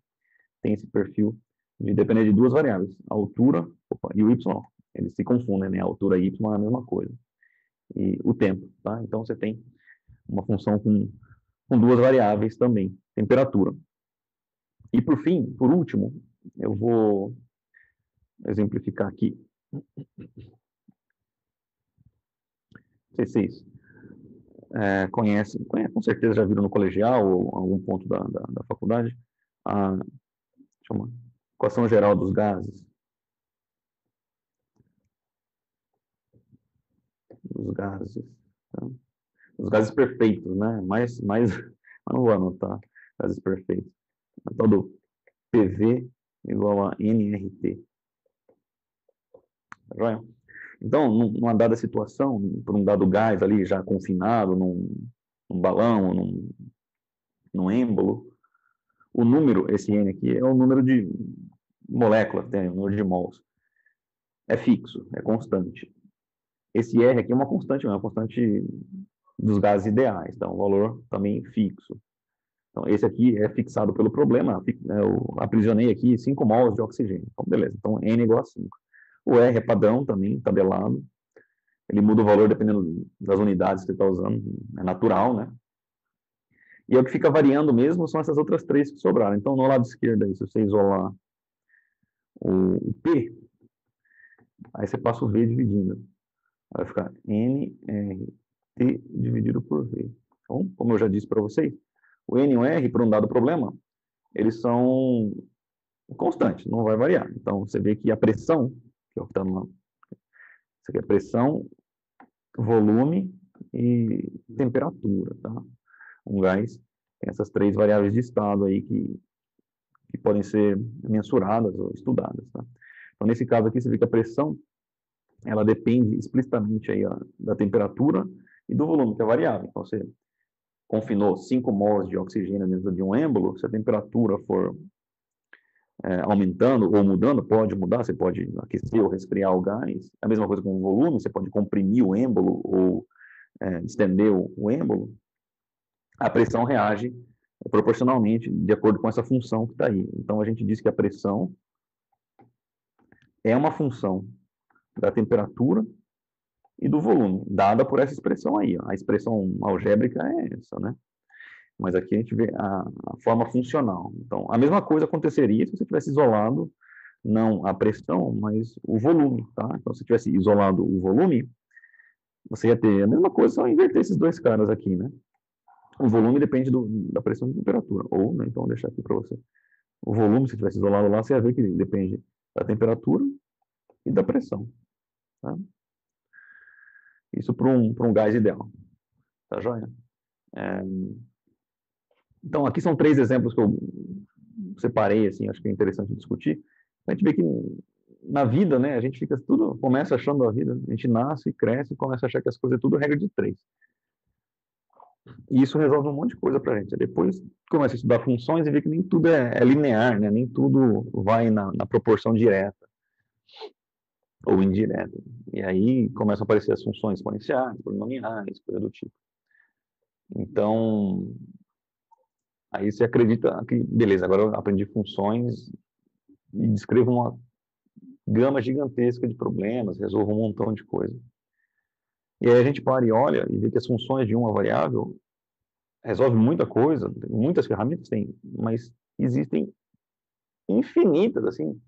tem esse perfil de depender de duas variáveis, a altura e o Y. Eles se confundem, né? A altura e Y é a mesma coisa. E o tempo, tá? Então você tem uma função com duas variáveis também, temperatura. E por fim, por último, eu vou exemplificar aqui. Não sei se vocês conhecem, com certeza já viram no colegial ou algum ponto da faculdade, a chama equação geral dos gases. Dos gases. Tá? Os gases perfeitos, né? Mas não vou anotar gases perfeitos. A tal do PV igual a nRT. Tá joia? Então, numa dada situação, por um dado gás ali já confinado num balão, num êmbolo, o número, esse N aqui, é o número de moléculas, tem o número de mols. É fixo, é constante. Esse R aqui é uma constante dos gases ideais, então, o valor também fixo. Então, esse aqui é fixado pelo problema, eu aprisionei aqui 5 mols de oxigênio. Então, beleza, então N é igual a 5. O R é padrão também, tabelado. Ele muda o valor dependendo das unidades que você está usando, é natural, né? E é o que fica variando mesmo são essas outras três que sobraram. Então, no lado esquerdo, aí, se você isolar o P, aí você passa o V dividindo. Vai ficar nRT dividido por V. Então, como eu já disse para vocês, o N e o R, para um dado problema, eles são constantes, não vai variar. Então, você vê que a pressão, que é o que está no... Isso aqui é pressão, volume e temperatura, tá? Um gás tem essas três variáveis de estado aí que podem ser mensuradas ou estudadas, tá? Então, nesse caso aqui, você vê que a pressão, ela depende explicitamente aí, ó, da temperatura e do volume, que é variável. Então, você confinou 5 mols de oxigênio dentro de um êmbolo, se a temperatura for aumentando ou mudando, pode mudar, você pode aquecer ou resfriar o gás. A mesma coisa com o volume, você pode comprimir o êmbolo ou estender o êmbolo. A pressão reage proporcionalmente de acordo com essa função que está aí. Então, a gente diz que a pressão é uma função da temperatura e do volume, dada por essa expressão aí. Ó. A expressão algébrica é essa, né? Mas aqui a gente vê a forma funcional. Então, a mesma coisa aconteceria se você tivesse isolado não a pressão, mas o volume, tá? Então, se tivesse isolado o volume, você ia ter a mesma coisa, só inverter esses dois caras aqui, né? O volume depende da pressão e temperatura. Ou, né, então, vou deixar aqui para você. O volume, se tivesse isolado lá, você ia ver que depende da temperatura e da pressão. Tá? Isso para um gás ideal. Tá joia? Então, aqui são 3 exemplos que eu separei, assim, acho que é interessante discutir. A gente vê que na vida, né, a gente fica tudo, começa achando a vida, a gente nasce, cresce e começa a achar que as coisas é tudo regra de 3. E isso resolve um monte de coisa para a gente. Depois começa a estudar funções e vê que nem tudo é linear, né? Nem tudo vai na proporção direta. ou indireta. E aí começam a aparecer as funções exponenciais, polinomiais, coisa do tipo. Então, aí você acredita que, beleza, agora eu aprendi funções e descrevo uma gama gigantesca de problemas, resolvo um montão de coisa. E aí a gente para e olha e vê que as funções de uma variável resolvem muita coisa, muitas ferramentas tem, mas existem infinitas, assim,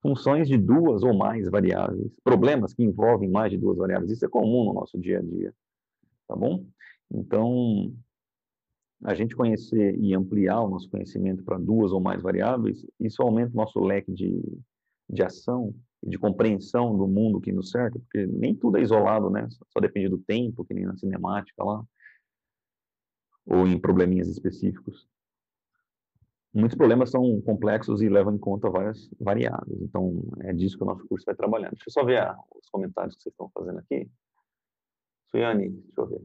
funções de duas ou mais variáveis, problemas que envolvem mais de duas variáveis. Isso é comum no nosso dia a dia, tá bom? Então, a gente conhecer e ampliar o nosso conhecimento para duas ou mais variáveis, isso aumenta o nosso leque de ação e de compreensão do mundo que nos cerca, porque nem tudo é isolado, né? Só depende do tempo, que nem na cinemática lá, ou em probleminhas específicos. Muitos problemas são complexos e levam em conta várias variáveis. Então, é disso que o nosso curso vai trabalhar. Deixa eu só ver os comentários que vocês estão fazendo aqui. Suiane, deixa eu ver.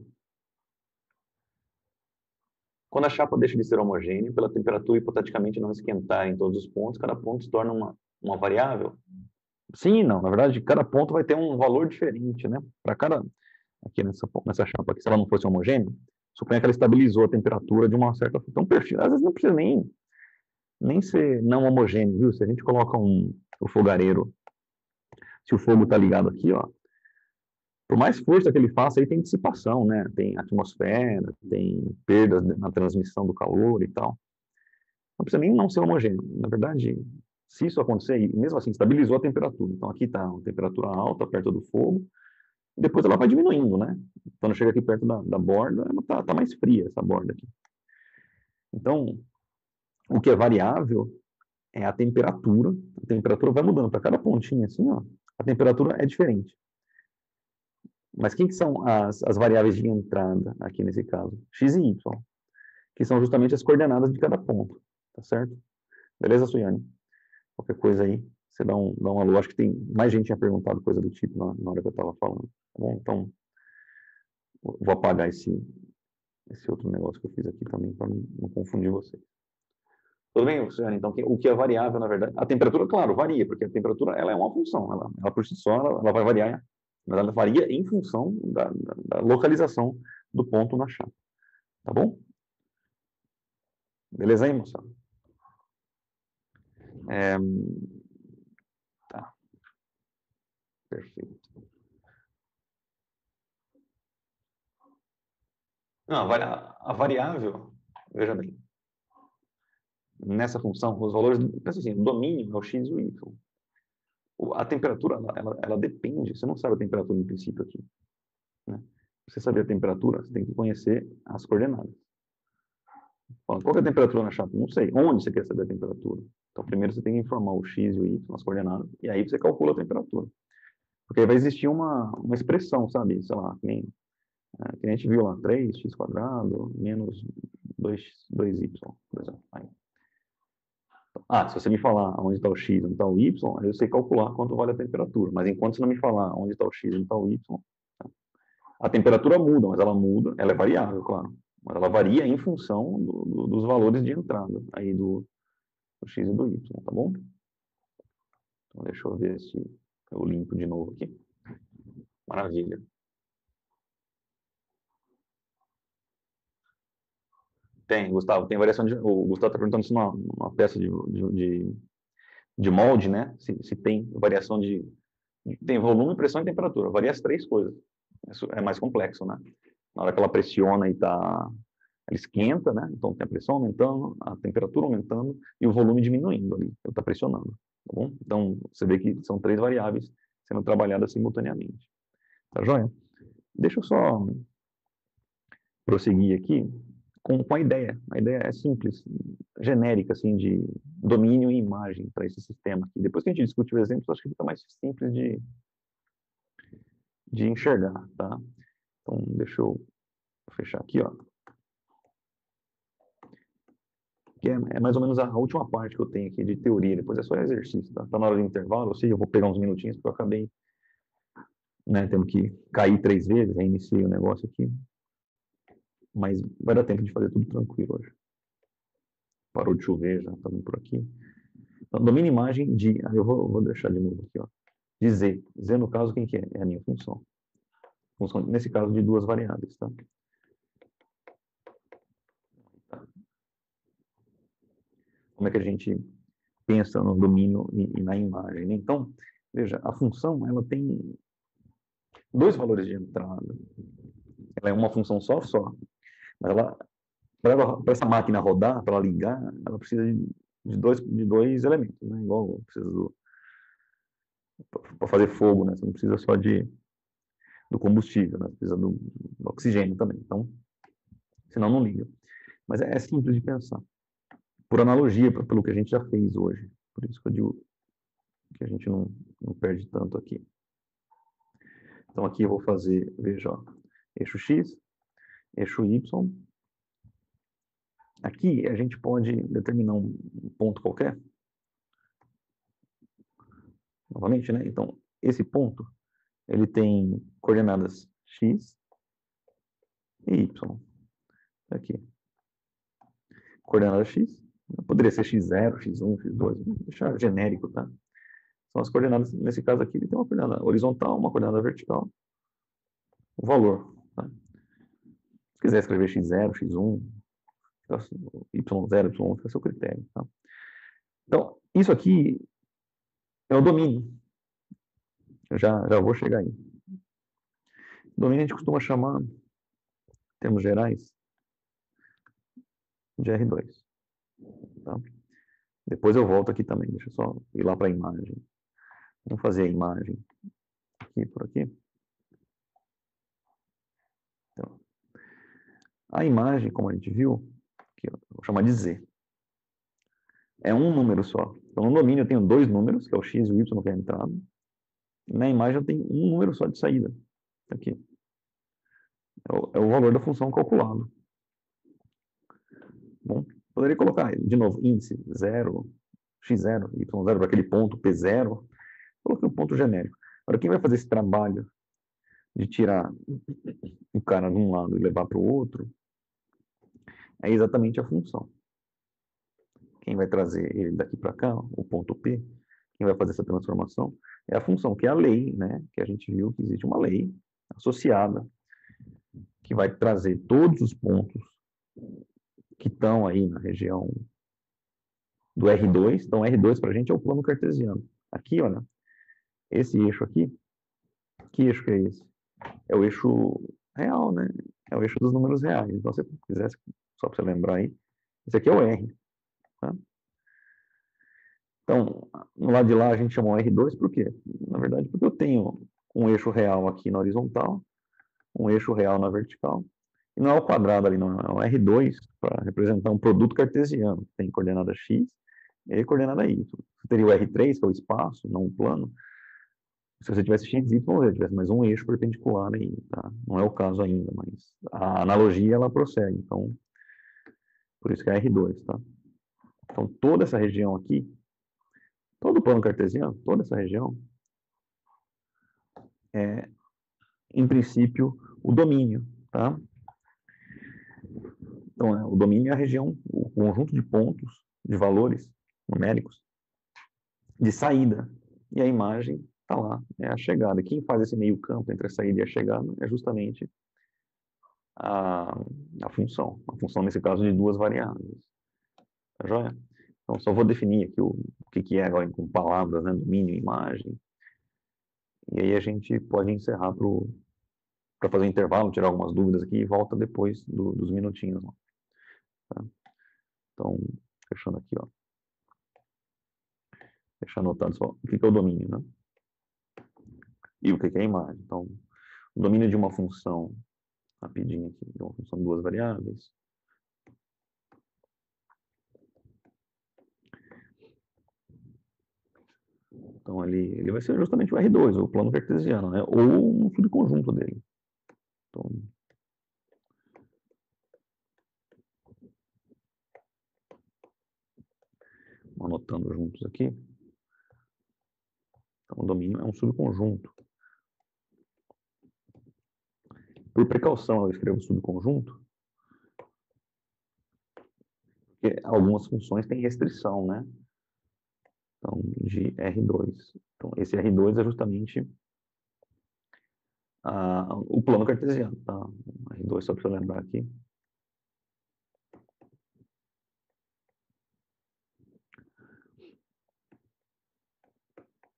Quando a chapa deixa de ser homogênea, pela temperatura hipoteticamente não esquentar em todos os pontos, cada ponto se torna uma variável? Sim e não. Na verdade, cada ponto vai ter um valor diferente, né? Para cada... Aqui nessa chapa aqui, se ela não fosse homogênea, suponha que ela estabilizou a temperatura de uma certa... Então, perfil, às vezes não precisa nem ser não homogêneo, viu? Se a gente coloca o fogareiro, se o fogo está ligado aqui, ó, por mais força que ele faça, aí tem dissipação, né? Tem atmosfera, tem perdas na transmissão do calor e tal. Não precisa nem não ser homogêneo. Na verdade, se isso acontecer, e mesmo assim, estabilizou a temperatura. Então, aqui está uma temperatura alta, perto do fogo, e depois ela vai diminuindo, né? Quando chega aqui perto da borda, ela tá mais fria, essa borda aqui. Então, o que é variável é a temperatura. A temperatura vai mudando para cada pontinho assim, ó. A temperatura é diferente. Mas quem que são as variáveis de entrada aqui nesse caso? X e Y, que são justamente as coordenadas de cada ponto, tá certo? Beleza, Suiane? Qualquer coisa aí, você dá um alô. Acho que tem mais gente tinha perguntado coisa do tipo na hora que eu estava falando, tá bom? Então, vou apagar esse outro negócio que eu fiz aqui também, para não confundir você. Tudo bem, Luciano? Então, o que é variável, na verdade? A temperatura, claro, varia, porque a temperatura ela é uma função, ela por si só ela vai variar, mas ela varia em função da localização do ponto na chapa. Tá bom? Beleza aí, moçada? Tá, perfeito. Não, a variável, veja bem, nessa função, os valores, pensa assim, o domínio é o x e o y. A temperatura, ela depende, você não sabe a temperatura no princípio aqui. Né? Pra você saber a temperatura, você tem que conhecer as coordenadas. Qual é a temperatura na chapa? Não sei. Onde você quer saber a temperatura? Então, primeiro você tem que informar o x e o y, as coordenadas, e aí você calcula a temperatura. Porque aí vai existir uma expressão, sabe? Sei lá, que nem a gente viu lá, 3x quadrado menos 2y, por exemplo. Aí. Se você me falar onde está o x, onde está o y, aí eu sei calcular quanto vale a temperatura. Mas enquanto você não me falar onde está o x, onde está o y, a temperatura muda, mas ela muda, ela é variável, claro. Mas ela varia em função dos valores de entrada aí do x e do y, tá bom? Então deixa eu ver se eu limpo de novo aqui. Maravilha. Tem, Gustavo, tem variação de... O Gustavo está perguntando se uma peça de molde, né? Se tem variação de... Tem volume, pressão e temperatura. Varia as três coisas. Isso é mais complexo, né? Na hora que ela pressiona e ela esquenta, né? Então tem a pressão aumentando, a temperatura aumentando e o volume diminuindo ali. Ele está pressionando, tá bom? Então você vê que são três variáveis sendo trabalhadas simultaneamente. Tá joia? Deixa eu só prosseguir aqui com a ideia. A ideia é simples, genérica, assim, de domínio e imagem para esse sistema aqui. Depois que a gente discutir os exemplos, acho que fica mais simples de enxergar, tá? Então, deixa eu fechar aqui, ó. Que é mais ou menos a última parte que eu tenho aqui de teoria, depois é só exercício, tá? Tá na hora do intervalo, eu sei, eu vou pegar uns minutinhos, porque eu acabei, né, tendo que cair 3 vezes, reiniciei o negócio aqui. Mas vai dar tempo de fazer tudo tranquilo hoje. Parou de chover, já estamos por aqui. Então, domínio e imagem de... eu vou deixar de novo aqui, ó. de Z. Z, no caso, quem que é? É a minha função. Função, nesse caso, de duas variáveis, tá? Como é que a gente pensa no domínio e na imagem, né? Então, veja, a função, ela tem dois valores de entrada. Ela é uma função só. Mas ela, para essa máquina rodar, para ela ligar, ela precisa de dois elementos, né? Igual precisa para fazer fogo, né? Você não precisa só do combustível, né? Precisa do oxigênio também. Então, senão não liga. Mas é simples de pensar. Por analogia, pelo que a gente já fez hoje. Por isso que eu digo que a gente não perde tanto aqui. Então, aqui eu vou fazer, veja, ó, eixo X, eixo Y. Aqui a gente pode determinar um ponto qualquer. Novamente, né? Então, esse ponto, ele tem coordenadas X e Y. Aqui. Coordenada X. Poderia ser X0, X1, X2. Vou deixar genérico, tá? São as coordenadas, nesse caso aqui, ele tem uma coordenada horizontal, uma coordenada vertical, o valor. Tá? Se quiser escrever X0, X1, Y0, Y1, fica a seu critério. Tá? Então, isso aqui é o domínio. Eu já vou chegar aí. Domínio a gente costuma chamar, em termos gerais, de R2. Tá? Depois eu volto aqui também, deixa eu só ir lá para a imagem. Vamos fazer a imagem aqui por aqui. Então, a imagem, como a gente viu, aqui, vou chamar de Z. É um número só. Então, no domínio eu tenho dois números, que é o X e o Y, que é a entrada. E na imagem eu tenho um número só de saída. Aqui. É o valor da função calculado. Bom, poderia colocar, de novo, índice 0, x0, y0, para aquele ponto P0. Coloquei um ponto genérico. Agora, quem vai fazer esse trabalho de tirar o cara de um lado e levar para o outro é exatamente a função. Quem vai trazer ele daqui para cá, o ponto P, quem vai fazer essa transformação é a função, que é a lei, né? Que a gente viu que existe uma lei associada que vai trazer todos os pontos que estão aí na região do R2. Então, R2 para a gente é o plano cartesiano. Aqui, olha, esse eixo aqui, que eixo que é esse? É o eixo real, né? É o eixo dos números reais. Então, se você quiser, só para você lembrar aí, esse aqui é o R. Tá? Então, no lado de lá a gente chamou R2 por quê? Na verdade, porque eu tenho um eixo real aqui na horizontal, um eixo real na vertical, e não é o quadrado ali, não, é o R2 para representar um produto cartesiano. Tem coordenada X e coordenada Y. Você teria o R3, que é o espaço, não o plano. Se você tivesse X, Y, você tivesse mais um eixo perpendicular aí, tá? Não é o caso ainda, mas a analogia ela prossegue. Então, por isso que é R2, tá? Então, toda essa região aqui, todo o plano cartesiano, toda essa região, é, em princípio, o domínio, tá? Então, o domínio é a região, o conjunto de pontos, de valores numéricos, de saída. E a imagem está lá, é a chegada. Quem faz esse meio campo entre a saída e a chegada é justamente a, a função. A função, nesse caso, de duas variáveis. Tá joia? Então, só vou definir aqui o que é agora com palavras, né? Domínio, imagem. E aí a gente pode encerrar para fazer um intervalo, tirar algumas dúvidas aqui e volta depois dos minutinhos. Tá? Então, fechando aqui, ó. Deixar anotado só o que é o domínio, né? E o que é a imagem. Então, o domínio de uma função, rapidinho aqui, de uma função de duas variáveis. Então, ele vai ser justamente o R2, o plano cartesiano, né? Ou um subconjunto dele. Então, anotando juntos aqui. Então, o domínio é um subconjunto. Por precaução, eu escrevo subconjunto, porque algumas funções têm restrição, né? Então, de R2. Então, esse R2 é justamente o plano cartesiano, tá? R2, só para eu lembrar aqui.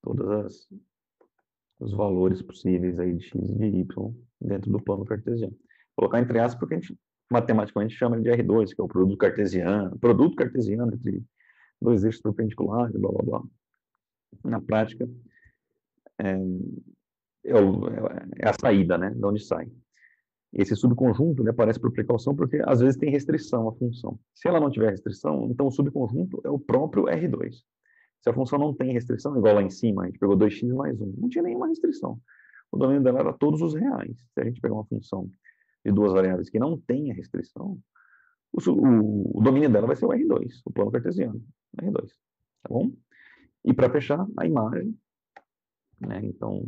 Todos os valores possíveis aí de x e de y dentro do plano cartesiano. Vou colocar entre aspas porque a gente matematicamente chama de R2, que é o produto cartesiano entre dois eixos perpendiculares, blá blá blá. Na prática, é a saída, né? De onde sai. Esse subconjunto ele aparece por precaução porque às vezes tem restrição à função. Se ela não tiver restrição, então o subconjunto é o próprio R2. Se a função não tem restrição, igual lá em cima, a gente pegou 2x mais 1, não tinha nenhuma restrição. O domínio dela era todos os reais. Se a gente pegar uma função de duas variáveis que não tenha restrição, o domínio dela vai ser o R2, o plano cartesiano, R2, tá bom? E para fechar, a imagem, né, então,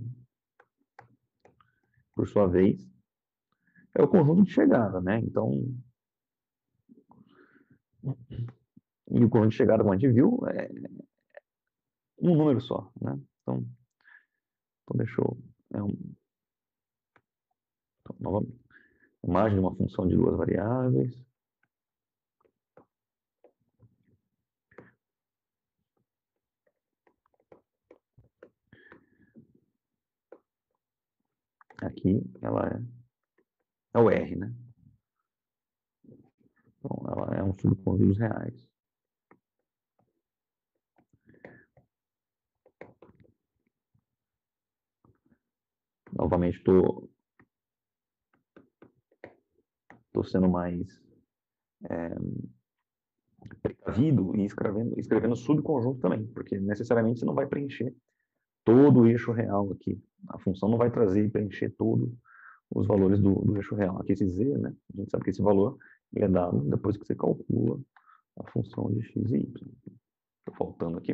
por sua vez, é o conjunto de chegada, né? Então, e o conjunto de chegada, como a gente viu, é um número só, né? Então deixa eu... então, novamente, imagem de uma função de duas variáveis. Aqui ela é o R, né? Então, ela é um subconjunto dos reais. Novamente, estou sendo mais precavido e escrevendo subconjunto também, porque necessariamente você não vai preencher todo o eixo real aqui. A função não vai trazer e preencher todos os valores do eixo real. Aqui esse z, né? A gente sabe que esse valor é dado depois que você calcula a função de x e y. Estou faltando aqui.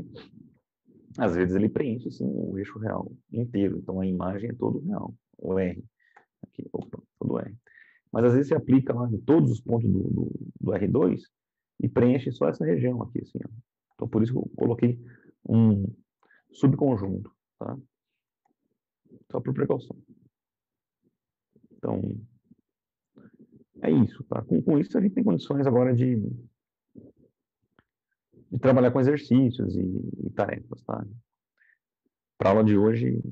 Às vezes ele preenche, sim, o eixo real inteiro. Então a imagem é todo real. O R. Aqui, opa, todo R. Mas às vezes você aplica lá em todos os pontos do R2 e preenche só essa região aqui, assim, ó. Então por isso que eu coloquei um subconjunto, tá? Só por precaução. Então, é isso, tá? Com isso a gente tem condições agora de trabalhar com exercícios e tarefas, tá? Para a aula de hoje,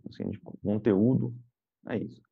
assim, de conteúdo, é isso.